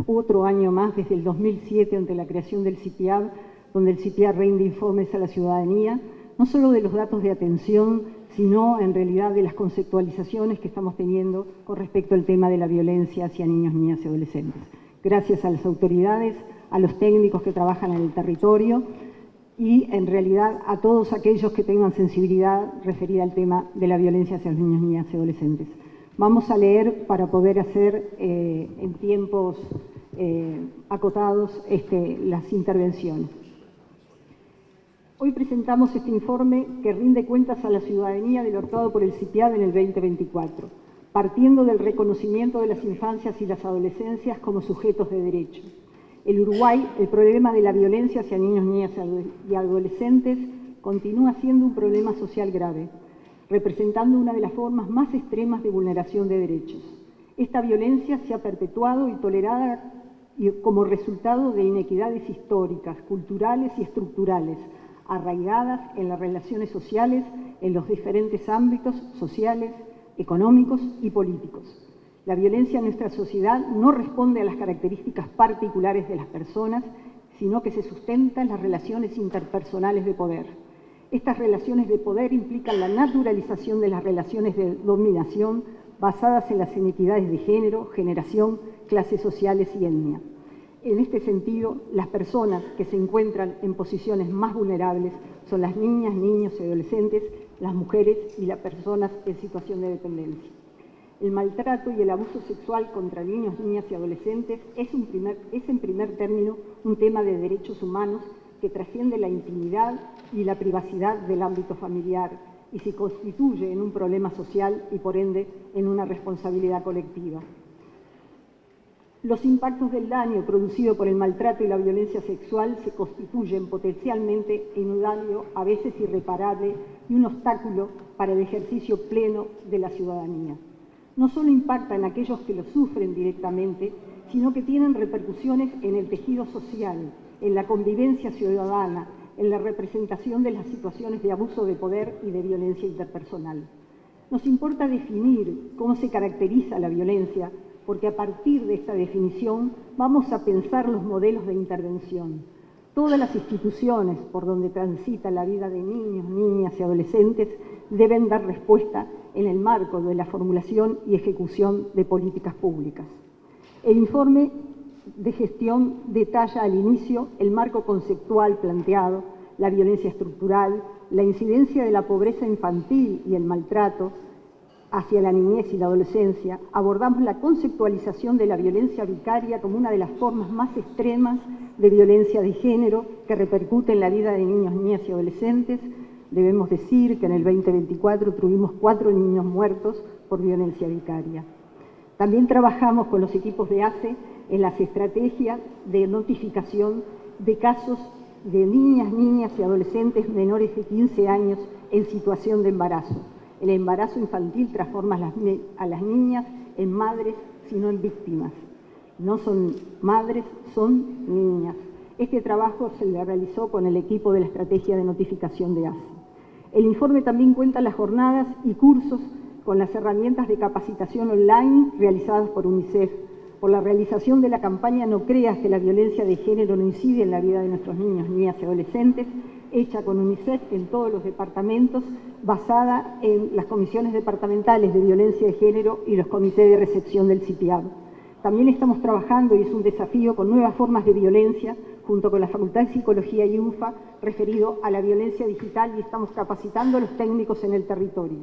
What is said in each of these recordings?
otro año más desde el 2007 ante la creación del CIPIAB, donde el CIPIAB rinde informes a la ciudadanía, no solo de los datos de atención, sino en realidad de las conceptualizaciones que estamos teniendo con respecto al tema de la violencia hacia niños, niñas y adolescentes. Gracias a las autoridades, a los técnicos que trabajan en el territorio y en realidad a todos aquellos que tengan sensibilidad referida al tema de la violencia hacia los niños, niñas y adolescentes. Vamos a leer para poder hacer en tiempos acotados las intervenciones. Hoy presentamos este informe que rinde cuentas a la ciudadanía de lo actuado por el CIPIAB en el 2024, partiendo del reconocimiento de las infancias y las adolescencias como sujetos de derecho. En Uruguay, el problema de la violencia hacia niños, niñas y adolescentes continúa siendo un problema social grave, representando una de las formas más extremas de vulneración de derechos. Esta violencia se ha perpetuado y tolerada como resultado de inequidades históricas, culturales y estructurales, arraigadas en las relaciones sociales en los diferentes ámbitos sociales, económicos y políticos. La violencia en nuestra sociedad no responde a las características particulares de las personas, sino que se sustenta en las relaciones interpersonales de poder. Estas relaciones de poder implican la naturalización de las relaciones de dominación basadas en las inequidades de género, generación, clases sociales y etnia. En este sentido, las personas que se encuentran en posiciones más vulnerables son las niñas, niños y adolescentes, las mujeres y las personas en situación de dependencia. El maltrato y el abuso sexual contra niños, niñas y adolescentes es en primer término un tema de derechos humanos que trasciende la intimidad y la privacidad del ámbito familiar y se constituye en un problema social y por ende en una responsabilidad colectiva. Los impactos del daño producido por el maltrato y la violencia sexual se constituyen potencialmente en un daño a veces irreparable y un obstáculo para el ejercicio pleno de la ciudadanía. No solo impacta en aquellos que lo sufren directamente, sino que tienen repercusiones en el tejido social, en la convivencia ciudadana, en la representación de las situaciones de abuso de poder y de violencia interpersonal. Nos importa definir cómo se caracteriza la violencia, porque a partir de esta definición vamos a pensar los modelos de intervención. Todas las instituciones por donde transita la vida de niños, niñas y adolescentes deben dar respuesta en el marco de la formulación y ejecución de políticas públicas. El informe de gestión detalla al inicio el marco conceptual planteado, la violencia estructural, la incidencia de la pobreza infantil y el maltrato hacia la niñez y la adolescencia. Abordamos la conceptualización de la violencia vicaria como una de las formas más extremas de violencia de género que repercute en la vida de niños, niñas y adolescentes. Debemos decir que en el 2024 tuvimos 4 niños muertos por violencia vicaria. También trabajamos con los equipos de ACE en las estrategias de notificación de casos de niñas y adolescentes menores de 15 años en situación de embarazo. El embarazo infantil transforma a las niñas en madres, sino en víctimas. No son madres, son niñas. Este trabajo se le realizó con el equipo de la estrategia de notificación de ACE. El informe también cuenta las jornadas y cursos con las herramientas de capacitación online realizadas por UNICEF, por la realización de la campaña No creas que la violencia de género no incide en la vida de nuestros niños, niñas y adolescentes, hecha con UNICEF en todos los departamentos, basada en las comisiones departamentales de violencia de género y los comités de recepción del CIPIAB. También estamos trabajando, y es un desafío, con nuevas formas de violencia, junto con la Facultad de Psicología y UNFA, referido a la violencia digital, y estamos capacitando a los técnicos en el territorio.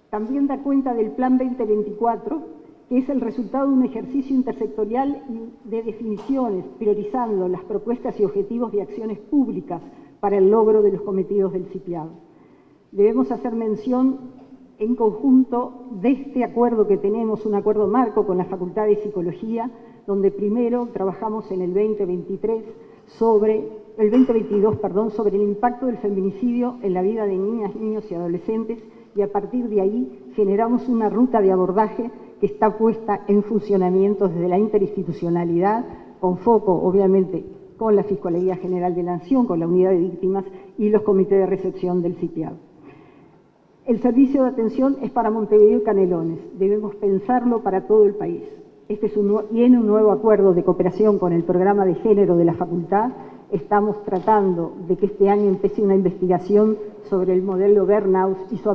También da cuenta del Plan 2024, que es el resultado de un ejercicio intersectorial de definiciones, priorizando las propuestas y objetivos de acciones públicas para el logro de los cometidos del CIPIAB. Debemos hacer mención en conjunto de este acuerdo que tenemos, un acuerdo marco con la Facultad de Psicología, donde primero trabajamos en el 2022, sobre el impacto del feminicidio en la vida de niñas, niños y adolescentes, y a partir de ahí generamos una ruta de abordaje que está puesta en funcionamiento desde la interinstitucionalidad, con foco, obviamente, con la Fiscalía General de la Nación, con la Unidad de Víctimas y los comités de recepción del CIPIAB. El servicio de atención es para Montevideo y Canelones, debemos pensarlo para todo el país. y en un nuevo acuerdo de cooperación con el programa de género de la facultad, estamos tratando de que este año empiece una investigación sobre el modelo Bernaus y su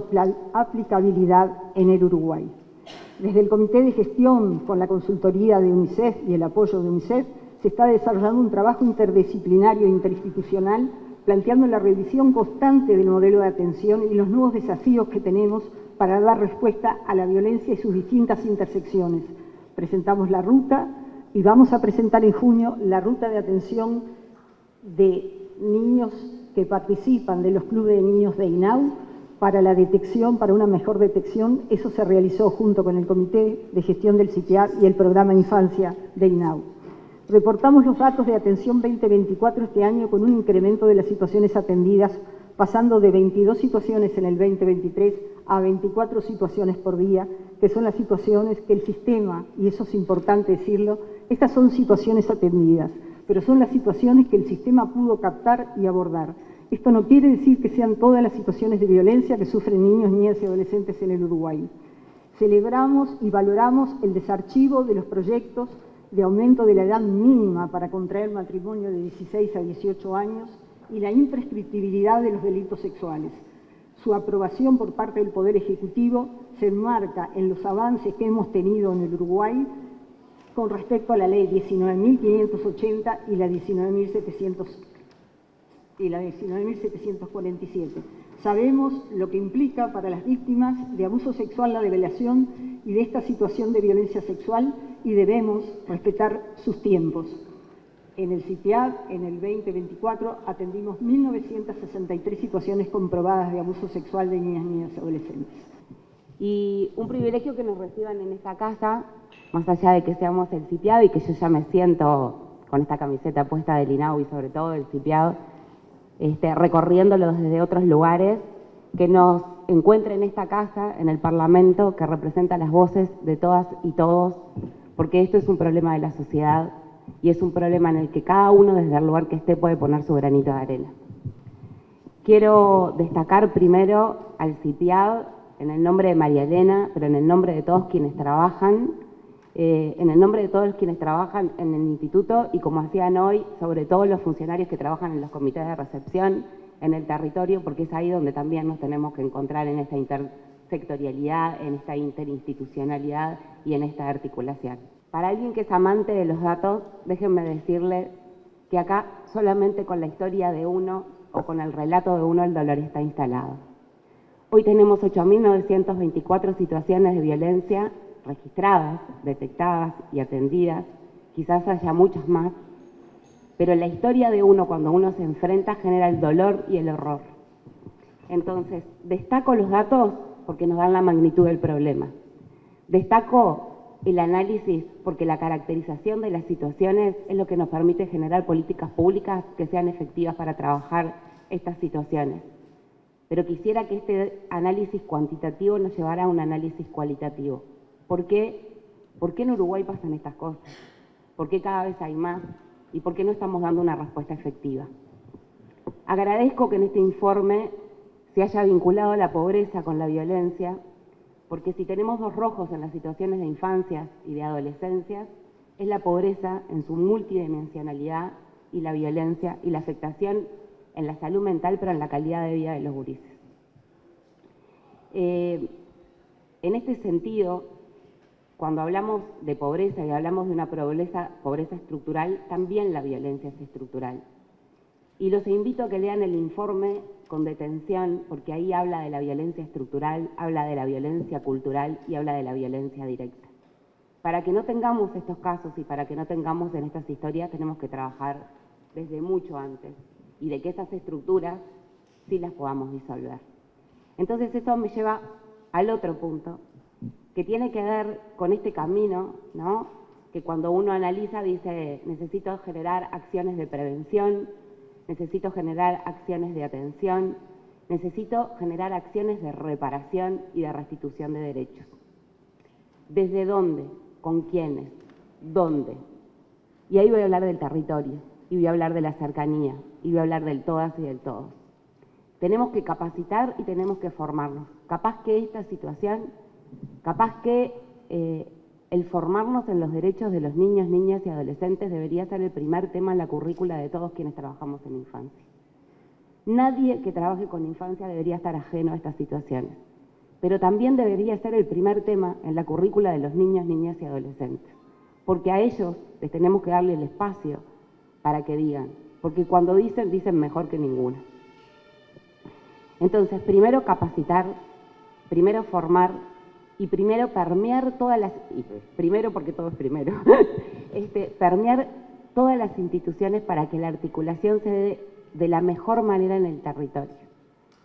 aplicabilidad en el Uruguay. Desde el Comité de Gestión, con la consultoría de UNICEF y el apoyo de UNICEF, se está desarrollando un trabajo interdisciplinario e interinstitucional planteando la revisión constante del modelo de atención y los nuevos desafíos que tenemos para dar respuesta a la violencia y sus distintas intersecciones. Presentamos la ruta y vamos a presentar en junio la ruta de atención de niños que participan de los clubes de niños de INAU para la detección, para una mejor detección. Eso se realizó junto con el Comité de Gestión del CIPIAB y el Programa Infancia de INAU. Reportamos los datos de atención 2024 este año con un incremento de las situaciones atendidas, pasando de 22 situaciones en el 2023 a 24 situaciones por día, que son las situaciones que el sistema, y eso es importante decirlo, estas son situaciones atendidas, pero son las situaciones que el sistema pudo captar y abordar. Esto no quiere decir que sean todas las situaciones de violencia que sufren niños, niñas y adolescentes en el Uruguay. Celebramos y valoramos el desarchivo de los proyectos de aumento de la edad mínima para contraer matrimonio de 16 a 18 años y la imprescriptibilidad de los delitos sexuales. Su aprobación por parte del Poder Ejecutivo se enmarca en los avances que hemos tenido en el Uruguay con respecto a la ley 19.580 y la 19.747. Sabemos lo que implica para las víctimas de abuso sexual la revelación y de esta situación de violencia sexual y debemos respetar sus tiempos. En el CIPIAB, en el 2024, atendimos 1.963 situaciones comprobadas de abuso sexual de niñas, niños y adolescentes. Y un privilegio que nos reciban en esta casa, más allá de que seamos el CIPIAB y que yo ya me siento con esta camiseta puesta del INAU y sobre todo del CIPIAB, recorriéndolo desde otros lugares, que nos encuentre en esta casa, en el Parlamento, que representa las voces de todas y todos, porque esto es un problema de la sociedad y es un problema en el que cada uno desde el lugar que esté puede poner su granito de arena. Quiero destacar primero al CIPIAB en el nombre de María Elena, pero en el nombre de todos quienes trabajan, en el nombre de todos quienes trabajan en el instituto y como hacían hoy, sobre todo los funcionarios que trabajan en los comités de recepción, en el territorio, porque es ahí donde también nos tenemos que encontrar en esta intersectorialidad, en esta interinstitucionalidad y en esta articulación. Para alguien que es amante de los datos, déjenme decirle que acá solamente con la historia de uno o con el relato de uno el dolor está instalado. Hoy tenemos 8.924 situaciones de violencia registradas, detectadas y atendidas, quizás haya muchas más, pero la historia de uno cuando uno se enfrenta genera el dolor y el horror. Entonces, destaco los datos porque nos dan la magnitud del problema. Destaco el análisis porque la caracterización de las situaciones es lo que nos permite generar políticas públicas que sean efectivas para trabajar estas situaciones. Pero quisiera que este análisis cuantitativo nos llevara a un análisis cualitativo. ¿Por qué en Uruguay pasan estas cosas? ¿Por qué cada vez hay más? ¿Y por qué no estamos dando una respuesta efectiva? Agradezco que en este informe se haya vinculado la pobreza con la violencia, porque si tenemos dos rojos en las situaciones de infancia y de adolescencia, es la pobreza en su multidimensionalidad y la violencia y la afectación en la salud mental, pero en la calidad de vida de los gurises. En este sentido, cuando hablamos de pobreza y hablamos de una pobreza estructural, también la violencia es estructural. Y los invito a que lean el informe con detención, porque ahí habla de la violencia estructural, habla de la violencia cultural y habla de la violencia directa. Para que no tengamos estos casos y para que no tengamos en estas historias, tenemos que trabajar desde mucho antes y de que esas estructuras sí las podamos disolver. Entonces eso me lleva al otro punto, que tiene que ver con este camino, ¿no? Que cuando uno analiza dice, necesito generar acciones de prevención, necesito generar acciones de atención, necesito generar acciones de reparación y de restitución de derechos. ¿Desde dónde? ¿Con quiénes? ¿Dónde? Y ahí voy a hablar del territorio, y voy a hablar de la cercanía, y voy a hablar del todas y del todos. Tenemos que capacitar y tenemos que formarnos. Capaz que esta situación, capaz que el formarnos en los derechos de los niños, niñas y adolescentes debería ser el primer tema en la currícula de todos quienes trabajamos en infancia. Nadie que trabaje con infancia debería estar ajeno a estas situaciones, pero también debería ser el primer tema en la currícula de los niños, niñas y adolescentes, porque a ellos les tenemos que darle el espacio para que digan, porque cuando dicen, dicen mejor que ninguno. Entonces, primero capacitar, primero formar y primero permear todas las, primero porque todo es primero, permear todas las instituciones para que la articulación se dé de la mejor manera en el territorio.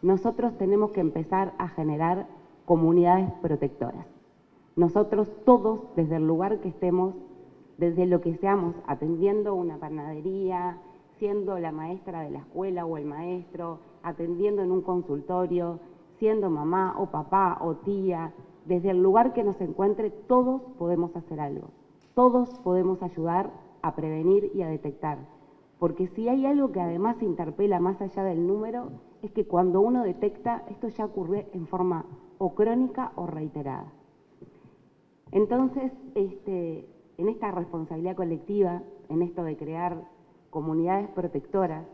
Nosotros tenemos que empezar a generar comunidades protectoras. Nosotros todos, desde el lugar que estemos, desde lo que seamos, atendiendo una panadería, siendo la maestra de la escuela o el maestro, atendiendo en un consultorio, siendo mamá o papá o tía, desde el lugar que nos encuentre, todos podemos hacer algo. Todos podemos ayudar a prevenir y a detectar. Porque si hay algo que además interpela más allá del número, es que cuando uno detecta, esto ya ocurre en forma o crónica o reiterada. Entonces, en esta responsabilidad colectiva, en esto de crear comunidades protectoras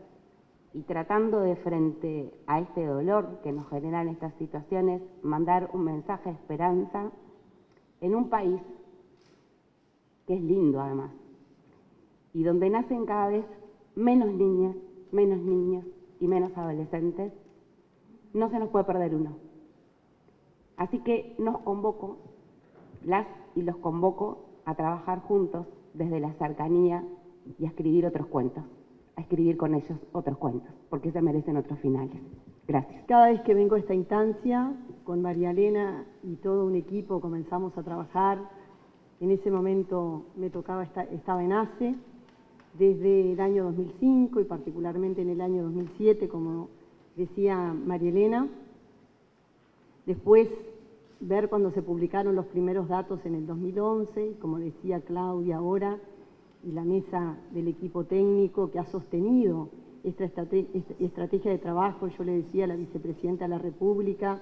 y tratando de frente a este dolor que nos generan estas situaciones, mandar un mensaje de esperanza en un país que es lindo además, y donde nacen cada vez menos niñas, menos niños y menos adolescentes, no se nos puede perder uno. Así que nos convoco, las y los convoco a trabajar juntos desde la cercanía y a escribir otros cuentos, a escribir con ellos otros cuentos, porque se merecen otros finales. Gracias. Cada vez que vengo a esta instancia, con María Elena y todo un equipo comenzamos a trabajar. En ese momento me tocaba, estaba en ACE, desde el año 2005 y particularmente en el año 2007, como decía María Elena. Después, ver cuando se publicaron los primeros datos en el 2011, como decía Claudia ahora, y la mesa del equipo técnico que ha sostenido esta estrategia de trabajo. Yo le decía a la vicepresidenta de la República,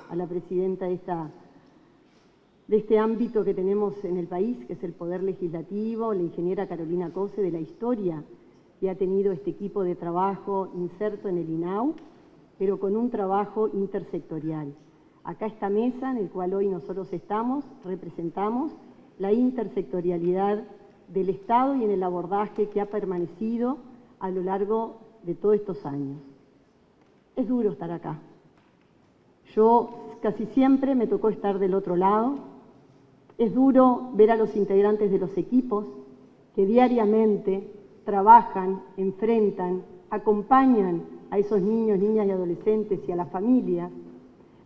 a la presidenta de este ámbito que tenemos en el país, que es el Poder Legislativo, la ingeniera Carolina Cose, de la historia que ha tenido este equipo de trabajo inserto en el INAU, pero con un trabajo intersectorial. Acá esta mesa en la cual hoy nosotros estamos, representamos la intersectorialidad del Estado y en el abordaje que ha permanecido a lo largo de todos estos años. Es duro estar acá. Yo casi siempre me tocó estar del otro lado. Es duro ver a los integrantes de los equipos que diariamente trabajan, enfrentan, acompañan a esos niños, niñas y adolescentes y a las familias.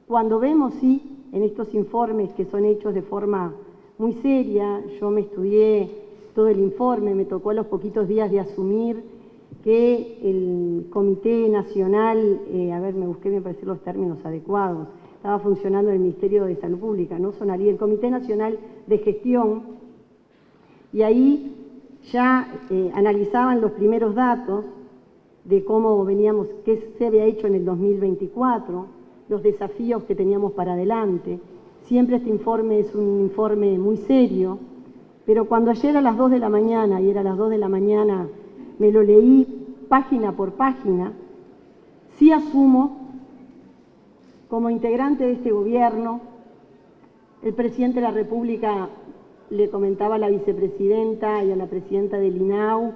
Cuando vemos, sí, en estos informes que son hechos de forma muy seria, yo me estudié todo el informe, me tocó a los poquitos días de asumir que el Comité Nacional, me busqué, me parecen los términos adecuados, estaba funcionando el Ministerio de Salud Pública, ¿no? Sonaría el Comité Nacional de Gestión, y ahí ya analizaban los primeros datos de cómo veníamos, qué se había hecho en el 2024, los desafíos que teníamos para adelante. Siempre este informe es un informe muy serio, pero cuando ayer a las 2 de la mañana, y era a las 2 de la mañana, me lo leí página por página, sí asumo, como integrante de este gobierno, el presidente de la República le comentaba a la vicepresidenta y a la presidenta del INAU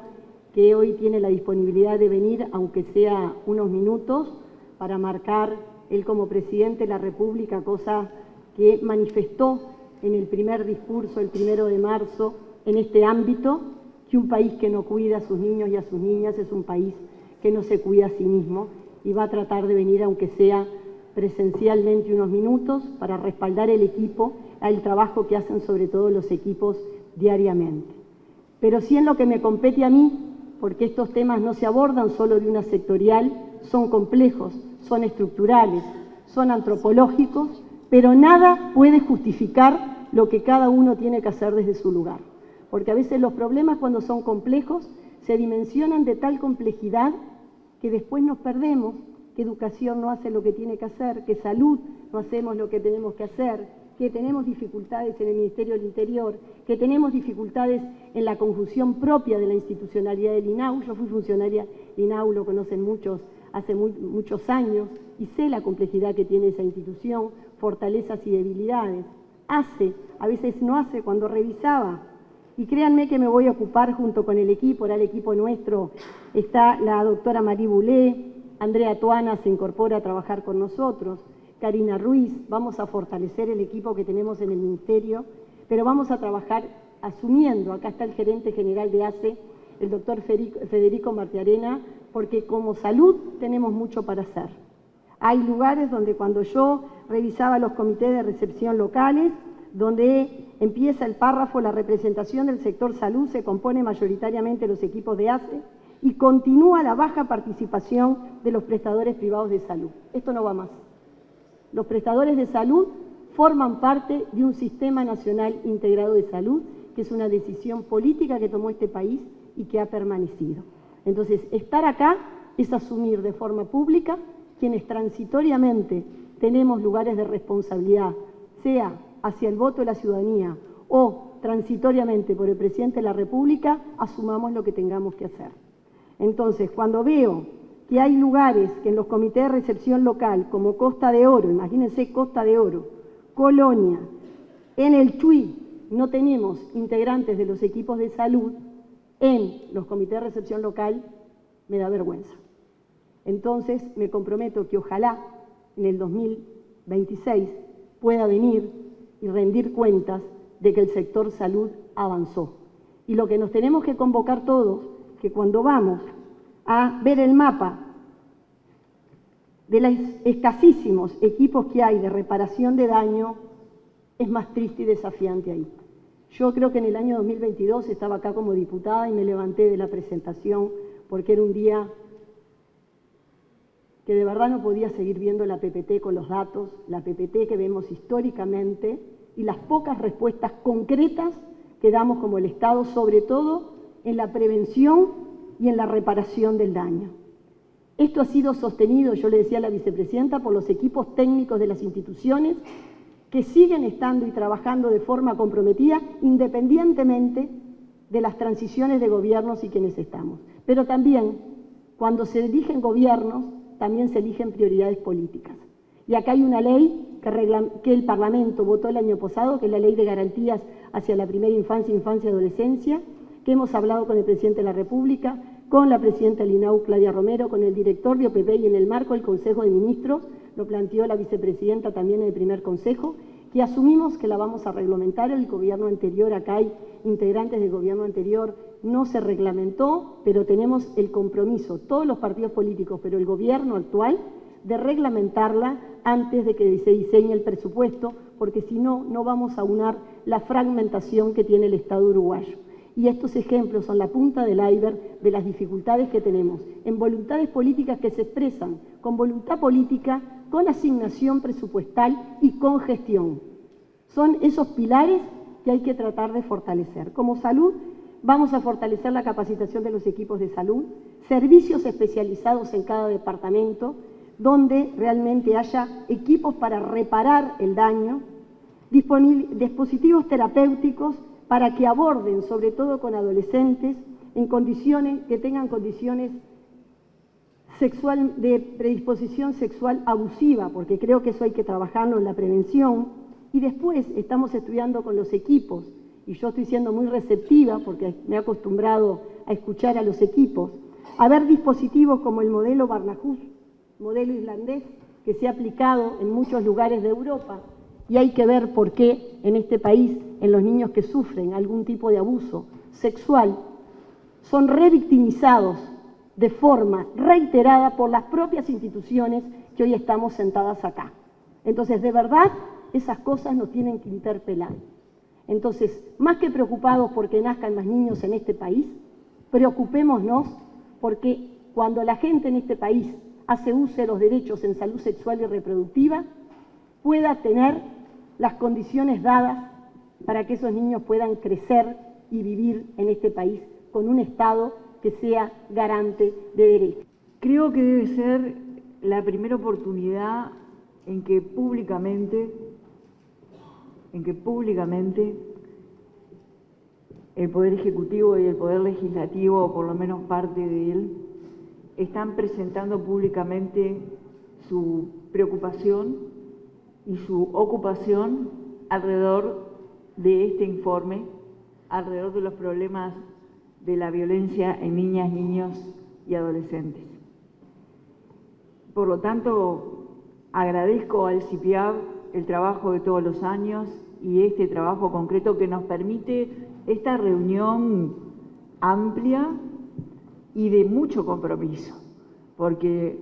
que hoy tiene la disponibilidad de venir, aunque sea unos minutos, para marcar él como presidente de la República, cosa que manifestó en el primer discurso, el 1 de marzo, en este ámbito, que un país que no cuida a sus niños y a sus niñas es un país que no se cuida a sí mismo, y va a tratar de venir, aunque sea presencialmente, unos minutos para respaldar el equipo, el trabajo que hacen sobre todo los equipos diariamente. Pero sí en lo que me compete a mí, porque estos temas no se abordan solo de una sectorial, son complejos, son estructurales, son antropológicos, pero nada puede justificar lo que cada uno tiene que hacer desde su lugar. Porque a veces los problemas, cuando son complejos, se dimensionan de tal complejidad que después nos perdemos, que educación no hace lo que tiene que hacer, que salud no hacemos lo que tenemos que hacer, que tenemos dificultades en el Ministerio del Interior, que tenemos dificultades en la conjunción propia de la institucionalidad del INAU. Yo fui funcionaria del INAU, lo conocen muchos, hace muchos años, y sé la complejidad que tiene esa institución, fortalezas y debilidades. A veces no hace, cuando revisaba. Y créanme que me voy a ocupar junto con el equipo, ahora el equipo nuestro, está la doctora Marí Bulé, Andrea Tuana se incorpora a trabajar con nosotros, Karina Ruiz, vamos a fortalecer el equipo que tenemos en el Ministerio, pero vamos a trabajar asumiendo, acá está el gerente general de ACE, el doctor Federico Martiarena, porque como salud tenemos mucho para hacer. Hay lugares donde cuando yo revisaba los comités de recepción locales, donde empieza el párrafo, la representación del sector salud se compone mayoritariamente de los equipos de ACE y continúa la baja participación de los prestadores privados de salud. Esto no va más. Los prestadores de salud forman parte de un sistema nacional integrado de salud, que es una decisión política que tomó este país y que ha permanecido. Entonces, estar acá es asumir de forma pública quienes transitoriamente tenemos lugares de responsabilidad, sea hacia el voto de la ciudadanía o transitoriamente por el presidente de la República, asumamos lo que tengamos que hacer. Entonces, cuando veo que hay lugares que en los comités de recepción local, como Costa de Oro, imagínense Costa de Oro, Colonia, en el Chuy, no tenemos integrantes de los equipos de salud en los comités de recepción local, me da vergüenza. Entonces, me comprometo que ojalá en el 2026 pueda venir y rendir cuentas de que el sector salud avanzó. Y lo que nos tenemos que convocar todos, que cuando vamos a ver el mapa de los escasísimos equipos que hay de reparación de daño, es más triste y desafiante ahí. Yo creo que en el año 2022 estaba acá como diputada y me levanté de la presentación porque era un día que de verdad no podía seguir viendo la PPT con los datos, la PPT que vemos históricamente y las pocas respuestas concretas que damos como el Estado, sobre todo en la prevención y en la reparación del daño. Esto ha sido sostenido, yo le decía a la vicepresidenta, por los equipos técnicos de las instituciones que siguen estando y trabajando de forma comprometida independientemente de las transiciones de gobiernos y quienes estamos. Pero también, cuando se eligen gobiernos, también se eligen prioridades políticas. Y acá hay una ley que el Parlamento votó el año pasado, que es la Ley de Garantías hacia la Primera Infancia, Infancia y Adolescencia, que hemos hablado con el Presidente de la República, con la Presidenta del INAU, Claudia Romero, con el Director de OPP y en el marco del Consejo de Ministros, lo planteó la Vicepresidenta también en el primer Consejo, que asumimos que la vamos a reglamentar. El gobierno anterior, acá hay integrantes del gobierno anterior, no se reglamentó, pero tenemos el compromiso, todos los partidos políticos, pero el gobierno actual, de reglamentarla antes de que se diseñe el presupuesto, porque si no, no vamos a aunar la fragmentación que tiene el Estado uruguayo. Y estos ejemplos son la punta del iceberg de las dificultades que tenemos en voluntades políticas que se expresan con voluntad política, con asignación presupuestal y con gestión. Son esos pilares que hay que tratar de fortalecer. Como salud, vamos a fortalecer la capacitación de los equipos de salud, servicios especializados en cada departamento, donde realmente haya equipos para reparar el daño, dispositivos terapéuticos para que aborden, sobre todo con adolescentes, en condiciones que tengan condiciones de predisposición sexual abusiva, porque creo que eso hay que trabajarlo en la prevención. Y después estamos estudiando con los equipos, y yo estoy siendo muy receptiva porque me he acostumbrado a escuchar a los equipos, a ver dispositivos como el modelo Barnahus, modelo islandés, que se ha aplicado en muchos lugares de Europa, y hay que ver por qué en este país, en los niños que sufren algún tipo de abuso sexual, son revictimizados de forma reiterada por las propias instituciones que hoy estamos sentadas acá. Entonces, de verdad, esas cosas nos tienen que interpelar. Entonces, más que preocupados porque nazcan más niños en este país, preocupémonos porque cuando la gente en este país hace uso de los derechos en salud sexual y reproductiva, pueda tener las condiciones dadas para que esos niños puedan crecer y vivir en este país con un Estado que sea garante de derechos. Creo que debe ser la primera oportunidad en que públicamente en que públicamente el Poder Ejecutivo y el Poder Legislativo, o por lo menos parte de él, están presentando públicamente su preocupación y su ocupación alrededor de este informe, alrededor de los problemas de la violencia en niñas, niños y adolescentes. Por lo tanto, agradezco al CIPIAB el trabajo de todos los años y este trabajo concreto que nos permite esta reunión amplia y de mucho compromiso, porque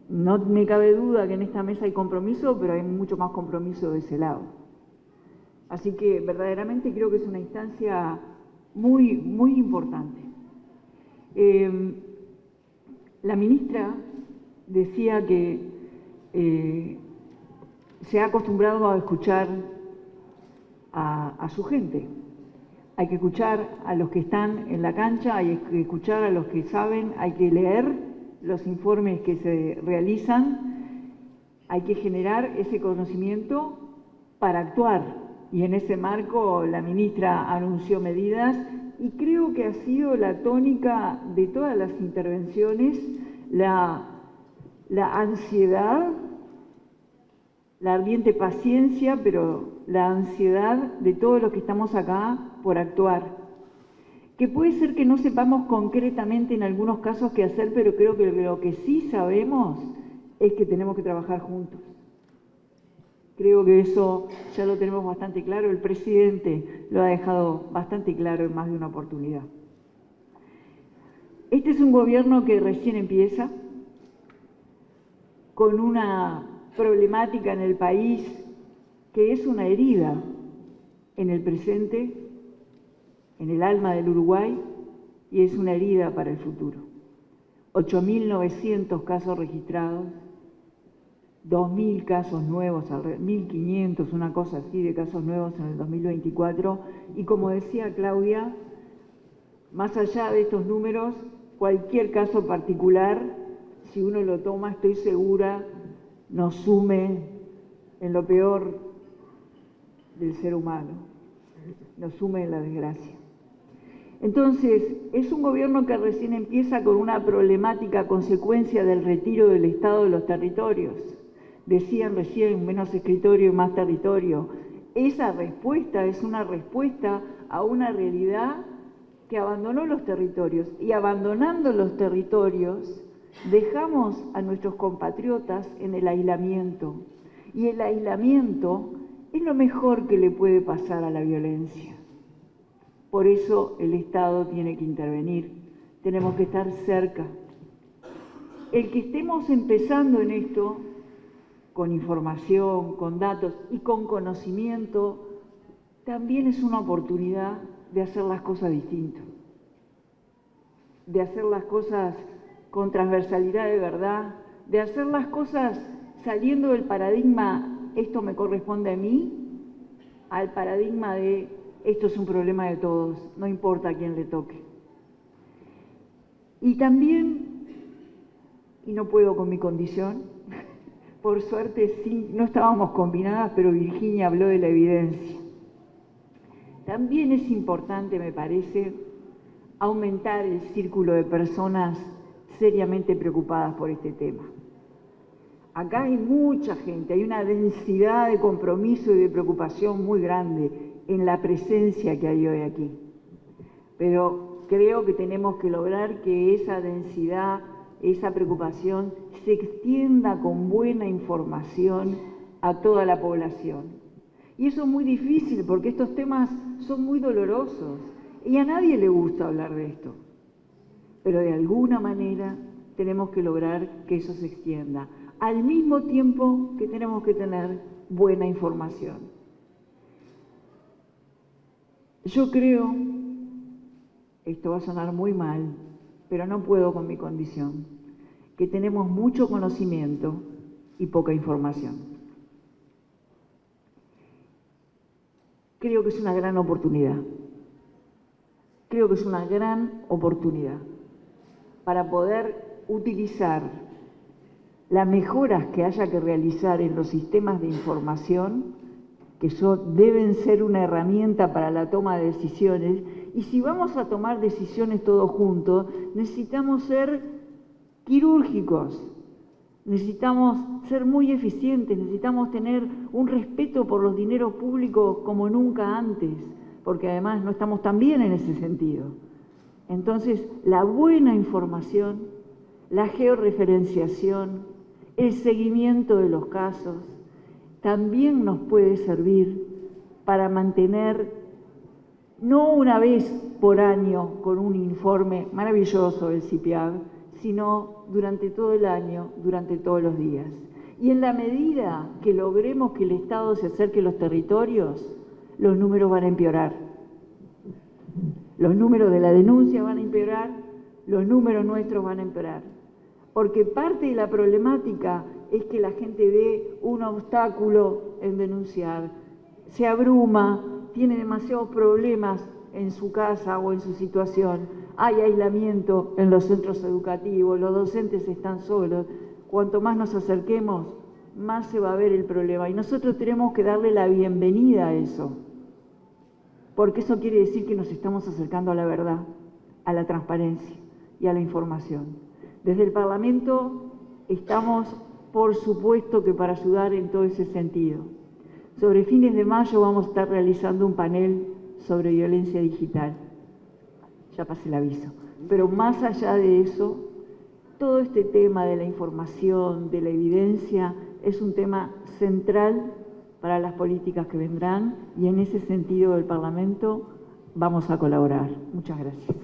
no me cabe duda que en esta mesa hay compromiso, pero hay mucho más compromiso de ese lado. Así que verdaderamente creo que es una instancia muy, muy importante. La ministra decía que se ha acostumbrado a escuchar a su gente. Hay que escuchar a los que están en la cancha, hay que escuchar a los que saben, hay que leer los informes que se realizan, hay que generar ese conocimiento para actuar. Y en ese marco la ministra anunció medidas y creo que ha sido la tónica de todas las intervenciones, la ansiedad, la ardiente paciencia, pero la ansiedad de todos los que estamos acá por actuar. Que puede ser que no sepamos concretamente en algunos casos qué hacer, pero creo que lo que sí sabemos es que tenemos que trabajar juntos. Creo que eso ya lo tenemos bastante claro, el presidente lo ha dejado bastante claro en más de una oportunidad. Este es un gobierno que recién empieza, con una problemática en el país que es una herida en el presente, en el alma del Uruguay, y es una herida para el futuro. 8.900 casos registrados, 2.000 casos nuevos, 1.500, una cosa así de casos nuevos en el 2024, y como decía Claudia, más allá de estos números, cualquier caso particular, si uno lo toma, estoy segura, nos sume en lo peor del ser humano, nos sume en la desgracia. Entonces, es un gobierno que recién empieza con una problemática consecuencia del retiro del Estado de los territorios. Decían recién, menos escritorio y más territorio. Esa respuesta es una respuesta a una realidad que abandonó los territorios. Y abandonando los territorios, dejamos a nuestros compatriotas en el aislamiento. Y el aislamiento es lo mejor que le puede pasar a la violencia. Por eso el Estado tiene que intervenir. Tenemos que estar cerca. El que estemos empezando en esto, con información, con datos y con conocimiento, también es una oportunidad de hacer las cosas distintas, de hacer las cosas con transversalidad de verdad, de hacer las cosas saliendo del paradigma esto me corresponde a mí, al paradigma de esto es un problema de todos, no importa a quién le toque. Y también, y no puedo con mi condición, por suerte sí, no estábamos combinadas, pero Virginia habló de la evidencia. También es importante, me parece, aumentar el círculo de personas seriamente preocupadas por este tema. Acá hay mucha gente, hay una densidad de compromiso y de preocupación muy grande en la presencia que hay hoy aquí. Pero creo que tenemos que lograr que esa densidad, esa preocupación se extienda con buena información a toda la población. Y eso es muy difícil porque estos temas son muy dolorosos y a nadie le gusta hablar de esto. Pero de alguna manera tenemos que lograr que eso se extienda, al mismo tiempo que tenemos que tener buena información. Yo creo, esto va a sonar muy mal, pero no puedo con mi condición, que tenemos mucho conocimiento y poca información. Creo que es una gran oportunidad. Creo que es una gran oportunidad para poder utilizar las mejoras que haya que realizar en los sistemas de información que deben ser una herramienta para la toma de decisiones, y si vamos a tomar decisiones todos juntos, necesitamos ser quirúrgicos, necesitamos ser muy eficientes, necesitamos tener un respeto por los dineros públicos como nunca antes, porque además no estamos tan bien en ese sentido. Entonces, la buena información, la georreferenciación, el seguimiento de los casos, también nos puede servir para mantener, no una vez por año con un informe maravilloso del CIPIAB, sino durante todo el año, durante todos los días. Y en la medida que logremos que el Estado se acerque a los territorios, los números van a empeorar. Los números de la denuncia van a empeorar, los números nuestros van a empeorar. Porque parte de la problemática es que la gente ve un obstáculo en denunciar, se abruma, tiene demasiados problemas en su casa o en su situación, hay aislamiento en los centros educativos, los docentes están solos. Cuanto más nos acerquemos, más se va a ver el problema. Y nosotros tenemos que darle la bienvenida a eso, porque eso quiere decir que nos estamos acercando a la verdad, a la transparencia y a la información. Desde el Parlamento estamos, por supuesto, que para ayudar en todo ese sentido. Sobre fines de mayo vamos a estar realizando un panel sobre violencia digital. Ya pasé el aviso. Pero más allá de eso, todo este tema de la información, de la evidencia, es un tema central para las políticas que vendrán, y en ese sentido el Parlamento vamos a colaborar. Muchas gracias.